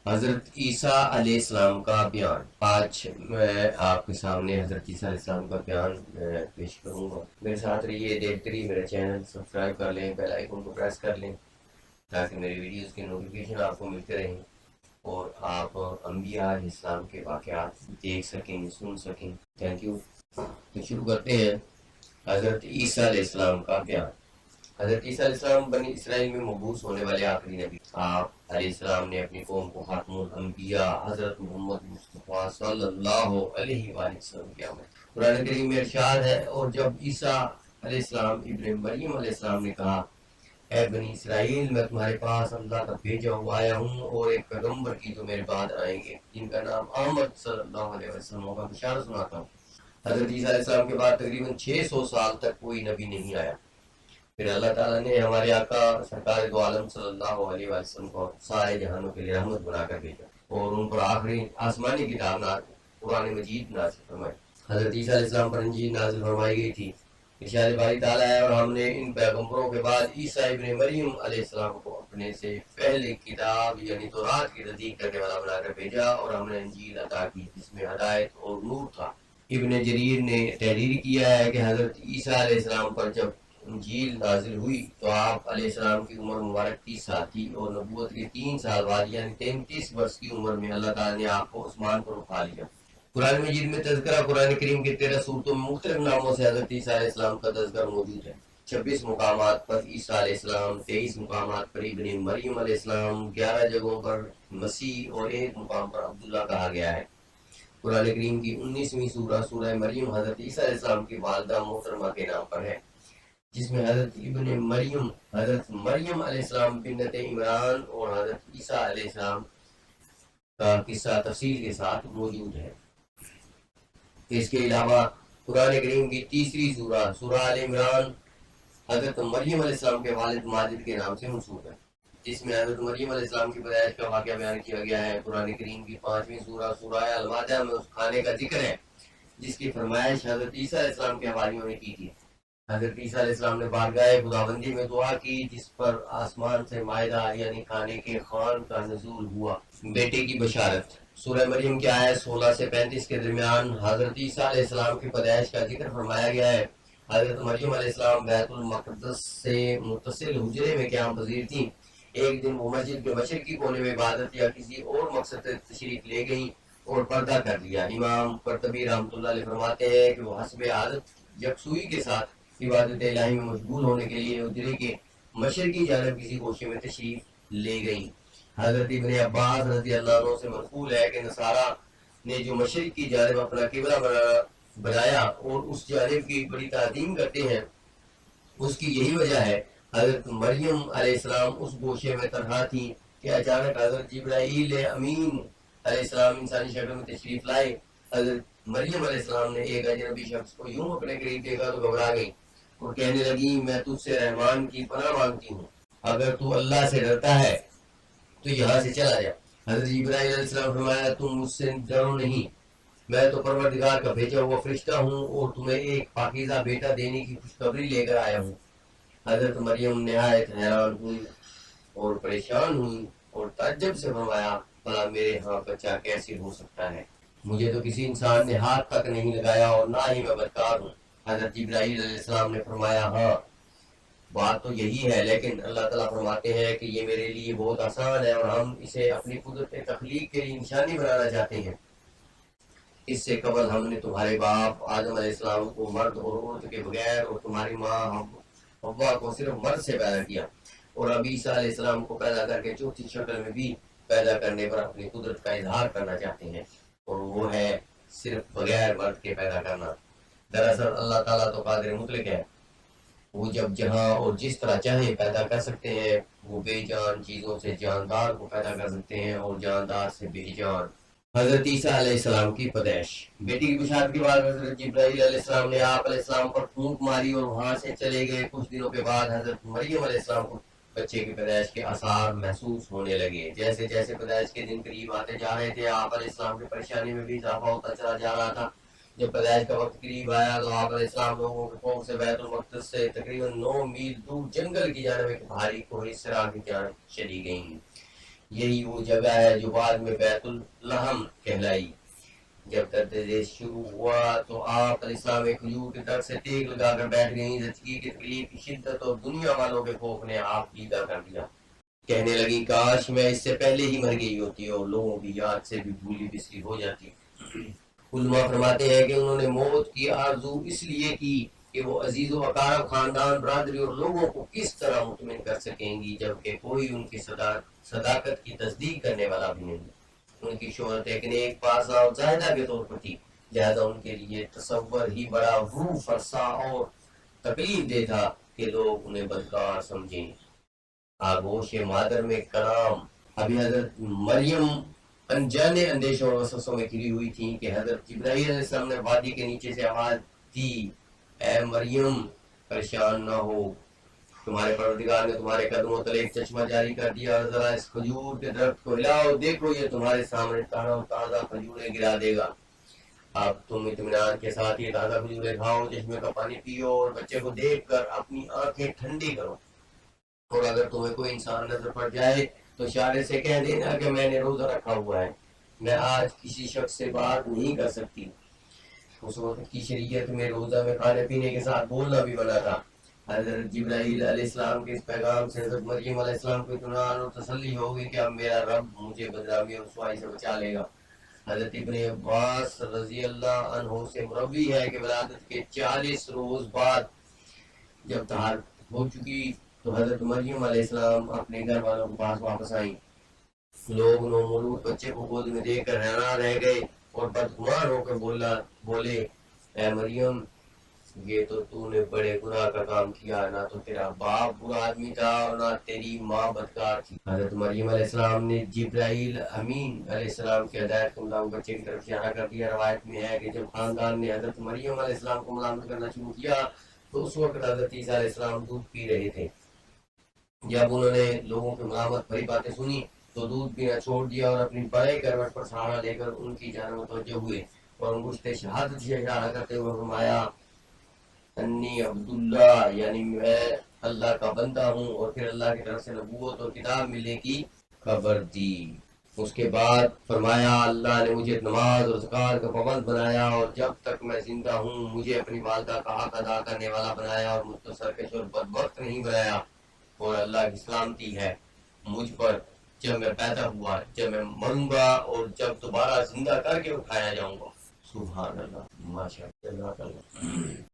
حضرت عیسیٰ علیہ السلام کا بیان۔ آج میں آپ کے سامنے حضرت عیسیٰ علیہ السلام کا بیان پیش کروں گا۔ میرے ساتھ رہیے، دیکھتے رہیے، میرا چینل سبسکرائب کر لیں، بیل آئیکن کو پریس کر لیں تاکہ میری ویڈیوز کی نوٹیفیکیشن آپ کو ملتے رہیں اور آپ انبیاء علیہ السلام کے واقعات دیکھ سکیں، سن سکیں۔ Thank you. تو شروع کرتے ہیں۔ حضرت عیسیٰ علیہ السلام کا بیان۔ حضرت عیسیٰ علیہ السلام بنی اسرائیل میں مبعوث ہونے والے آخری نبی۔ آپ علیہ السلام نے اپنی قوم کو خاتم الانبیاء حضرت محمد مصطفیٰ صلی اللہ علیہ وآلہ وسلم کیا ہے۔ قرآن کریم میں ارشاد ہے، اور جب عیسیٰ علیہ السلام ابن مریم علیہ السلام نے کہا، اے بنی اسرائیل، میں تمہارے پاس اللہ کا بھیجا ہوا آیا ہوں اور ایک پیغمبر کی جو میرے بعد آئیں گے، جن کا نام احمد صلی اللہ علیہ وسلم ہوگا، بشارت سناتا ہوں۔ حضرت عیسیٰ علیہ السلام کے بعد تقریباً 600 سال تک کوئی نبی نہیں آیا۔ پھر اللہ تعالیٰ نے ہمارے آقا سرکار دو عالم صلی اللہ علیہ وسلم کو سارے جہانوں کے لیے رحمت بنا کر بھیجا اور ان پر آخری آسمانی کتاب قرآن مجید نازل فرمائی۔ حضرت عیسیٰ علیہ السلام پر انجیل نازل فرمائی گئی تھی۔ ارشاد باری تعالیٰ ہے، اور ہم نے ان پیغمبروں کے بعد عیسیٰ ابن مریم علیہ السلام کو اپنے سے پہلے کتاب یعنی تورات کی تصدیق کرنے والا بنا کر بھیجا، اور ہم نے انجیل عطا کی جس میں ہدایت اور نور تھا۔ ابن جریر نے تحریر کیا ہے کہ حضرت عیسیٰ علیہ السلام پر جب انجیل نازل ہوئی تو آپ علیہ السلام کی عمر مبارک 30 سال تھی، اور نبوت کے 3 سال بعد یعنی 33 برس کی عمر میں اللہ تعالیٰ نے آپ کو عثمان پر اٹھا لیا۔ قرآن مجید میں تذکرہ قرآن کریم کے 13 صورتوں میں مختلف ناموں سے حضرت عیسیٰ علیہ السلام کا تذکرہ موجود ہے۔ 26 مقامات پر عیسیٰ علیہ السلام، 23 مقامات پر ابن مریم علیہ السلام، 11 جگہوں پر مسیح اور ایک مقام پر عبداللہ کہا گیا ہے۔ قرآن کریم کی 19ویں سورہ سورہ مریم حضرت عیسیٰ علیہ السلام کی والدہ محترمہ کے نام پر ہے، جس میں حضرت ابن مریم، حضرت مریم علیہ السلام بنت عمران اور حضرت عیسیٰ علیہ السلام کا قصہ تفصیل کے ساتھ موجود ہے۔ اس کے علاوہ قرآن کریم کی تیسری سورہ سورہ آل عمران حضرت مریم علیہ السلام کے والد ماجد کے نام سے منسوب ہے، جس میں حضرت مریم علیہ السلام کی پیدائش کا واقعہ بیان کیا گیا ہے۔ قرآن کریم کی 5ویں سورہ سورہ المائدہ میں اس کھانے کا ذکر ہے جس کی فرمائش حضرت عیسیٰ علیہ السلام کے حواریوں نے کی تھی۔ حضرت عیسیٰ علیہ السلام نے بارگاہ خداوندی میں دعا کی جس پر آسمان سے مائدہ یعنی کھانے کے خوان کا نزول ہوا۔ بیٹے کی بشارت۔ سورہ مریم کی آیت 16 سے 35 کے درمیان حضرت عیسیٰ علیہ السلام کی پیدائش کا ذکر فرمایا گیا ہے۔ حضرت مریم علیہ السلام بیت المقدس سے متصل حجرے میں قیام پذیر تھیں۔ ایک دن وہ مسجد کے مشرقی کونے میں عبادت یا کسی اور مقصد سے تشریف لے گئیں اور پردہ کر لیا۔ امام قرطبی رحمۃ اللہ علیہ فرماتے ہیں کہ وہ حسب عادت یکسوئی کے ساتھ عبادت الہی میں مشغول ہونے کے لیے حجرے کے مشرقی جانب کسی گوشے میں تشریف لے گئیں۔ حضرت ابن عباس رضی اللہ عنہ سے منقول ہے کہ نصارہ نے جو مشرق کی جانب اپنا قبلہ بنایا اور اس جانب کی بڑی تعظیم کرتے ہیں، اس کی یہی وجہ ہے۔ حضرت مریم علیہ السلام اس گوشے میں تنہا تھی کہ اچانک حضرت جبرائیل امین علیہ السلام انسانی شکل میں تشریف لائے۔ حضرت مریم علیہ السلام نے ایک اجنبی شخص کو یوں اپنے قریب دیکھا تو گھبرا گئی اور کہنے لگی، میں تجھ سے رحمان کی پناہ مانگتی ہوں، اگر تو اللہ سے ڈرتا ہے تو یہاں سے چلا جا۔ حضرت جبرائیل علیہ السلام فرمایا، تم مجھ سے ڈرو نہیں، میں تو پروردگار کا بھیجا ہوا فرشتہ ہوں اور تمہیں ایک پاکیزہ بیٹا دینے کی خوشخبری لے کر آیا ہوں۔ حضرت مریم نہایت حیران ہوئی اور پریشان ہوئی اور تعجب سے فرمایا، بھلا میرے ہاں بچہ کیسے ہو سکتا ہے؟ مجھے تو کسی انسان نے ہاتھ تک نہیں لگایا اور نہ ہی میں بدکار ہوں۔ حضرت جبرائیل علیہ السلام نے فرمایا، ہاں بات تو یہی ہے، لیکن اللہ تعالیٰ فرماتے ہیں کہ یہ میرے لیے بہت آسان ہے اور ہم اسے اپنی قدرت تخلیق کے لیے نشانی بنانا چاہتے ہیں۔ اس سے قبل ہم نے تمہارے باپ آدم علیہ السلام کو مرد اور عورت کے بغیر اور تمہاری ماں حوا کو صرف مرد سے پیدا کیا، اور اب عیسیٰ علیہ السلام کو پیدا کر کے چوتھی شکل میں بھی پیدا کرنے پر اپنی قدرت کا اظہار کرنا چاہتے ہیں، اور وہ ہے صرف بغیر مرد کے پیدا کرنا۔ دراصل اللہ تعالیٰ تو قادر مطلق ہے، وہ جب جہاں اور جس طرح چاہیں پیدا کر سکتے ہیں۔ وہ بے جان چیزوں سے جاندار کو پیدا کر سکتے ہیں اور جاندار سے بے جان۔ حضرت عیسیٰ علیہ السلام کی پیدائش۔ بیٹی کی بشارت کے بعد حضرت جبرائیل علیہ السلام نے آپ علیہ السلام پر پھونک ماری اور وہاں سے چلے گئے۔ کچھ دنوں کے بعد حضرت مریم علیہ السلام کو بچے کی پیدائش کے آثار محسوس ہونے لگے۔ جیسے جیسے پیدائش کے دن قریب آتے جا رہے تھے، آپ علیہ السلام کی پریشانی میں بھی اضافہ ہوتا چلا جا رہا تھا۔ جب پیدائش کا وقت قریب آیا تو آپ علیہ السلام لوگوں کے خوف سے بیت المقدس سے تقریباً 9 میل دور جنگل کی جانب ایک بھاری کوہنی صحرا کی جانب چلی گئیں۔ یہی وہ جگہ ہے جو بعد میں بیت الحم کہلائی۔ جب درد ذیل شروع ہوا تو آپ علیہ السلام ایک کھجور کے درخت سے ٹیک لگا کر بیٹھ گئیں۔ زچگی کی تکلیف کی شدت اور دنیا والوں کے خوف نے آپ دیدہ کر دیا۔ کہنے لگی کاش میں اس سے پہلے ہی مر گئی ہوتی اور لوگوں کی یاد سے بھی بھولی بسری ہو جاتی۔ علماء فرماتے ہیں کہ انہوں نے موت کی آرزو اس لیے کی کہ وہ عزیز و اقارب، خاندان، برادری اور لوگوں کو کس طرح مطمئن کر سکیں گی جبکہ کوئی ان کی صداقت کی تصدیق کرنے والا بھی نہیں۔ ان کی شہرت ایک نیک پاسا اور زاہدہ کے طور پر تھی، لہذا ان کے لیے تصور ہی بڑا روح فرسا اور تکلیف دہ تھا کہ لوگ انہیں بدکار سمجھیں۔ آغوش مادر میں کلام۔ ابھی حضرت مریم انجانے اندیشوں اور وسوسوں میں گھری ہوئی تھیں کہ حضرت جبرائیل علیہ السلام نے وادی کے نیچے سے آواز دی، اے مریم پریشان نہ ہو، تمہارے پروردگار نے تمہارے قدموں تلے ایک چشمہ جاری کر دیا اور ذرا اس کھجور کے درخت کو ہلاؤ، دیکھو یہ تمہارے سامنے تازہ کھجوریں گرا دے گا۔ اب تم اطمینان کے ساتھ یہ تازہ کھجوریں کھاؤ، چشمے کا پانی پیو اور بچے کو دیکھ کر اپنی آنکھیں ٹھنڈی کرو، اور اگر تمہیں کوئی انسان نظر پڑ جائے تو اشارے سے کہہ دینا کہ میں نے روزہ رکھا ہوا ہے، میں آج کسی شخص سے بات نہیں کر سکتی۔ اس وقت کی شریعت میں روزہ میں کھانے پینے کے ساتھ بولنا بھی منع تھا۔ حضرت جبرائیل علیہ السلام کے اس پیغام سے حضرت مریم علیہ السلام کو اطمینان اور تسلی ہوگی کہ اب میرا رب مجھے بدنامی اور رسوائی سے بچا لے گا۔ حضرت ابن عباس رضی اللہ عنہ سے مروی ہے کہ ولادت کے 40 روز بعد جب طہارت ہو چکی تو حضرت مریم علیہ السلام اپنے گھر والوں کے پاس واپس آئیں۔ لوگ نومولود بچے کو گود میں دیکھ کر حیران رہ گئے اور بدگمان ہو کر بولے، اے مریم یہ تو نے بڑے گناہ کا کام کیا، نہ تو تیرا باپ برا آدمی تھا اور نہ تیری ماں بدکار تھی۔ حضرت مریم علیہ السلام نے جبرائیل امین علیہ السلام کی ہدایت کو ملام بچے کی طرف اشارہ کر دیا۔ روایت میں ہے کہ جب خاندان نے حضرت مریم علیہ السلام کو ملامت کرنا شروع کیا تو اس وقت حضرت عیسیٰ علیہ السلام دودھ پی رہے تھے۔ جب انہوں نے لوگوں کی ملامت بھری باتیں سنی تو دودھ پینا چھوڑ دیا اور اپنی بڑے کروٹ پر سہارا لے کر ان کی جانب متوجہ ہوئے اور انگشت شہادت سے اشارہ کرتے ہوئے فرمایا، انی عبداللہ، یعنی میں اللہ کا بندہ ہوں، اور پھر اللہ کی طرف سے نبوت اور کتاب ملنے کی خبر دی۔ اس کے بعد فرمایا، اللہ نے مجھے نماز اور زکوٰۃ کا پابند بنایا اور جب تک میں زندہ ہوں مجھے اپنی والدہ کا حق ادا کرنے والا بنایا اور مجھ کو سرکش اور بدبخت نہیں بنایا، اور اللہ کی سلامتی ہے مجھ پر جب میں پیدا ہوا، جب میں مروں گا اور جب دوبارہ زندہ کر کے اٹھایا جاؤں گا۔ سبحان اللہ، ماشاء اللہ۔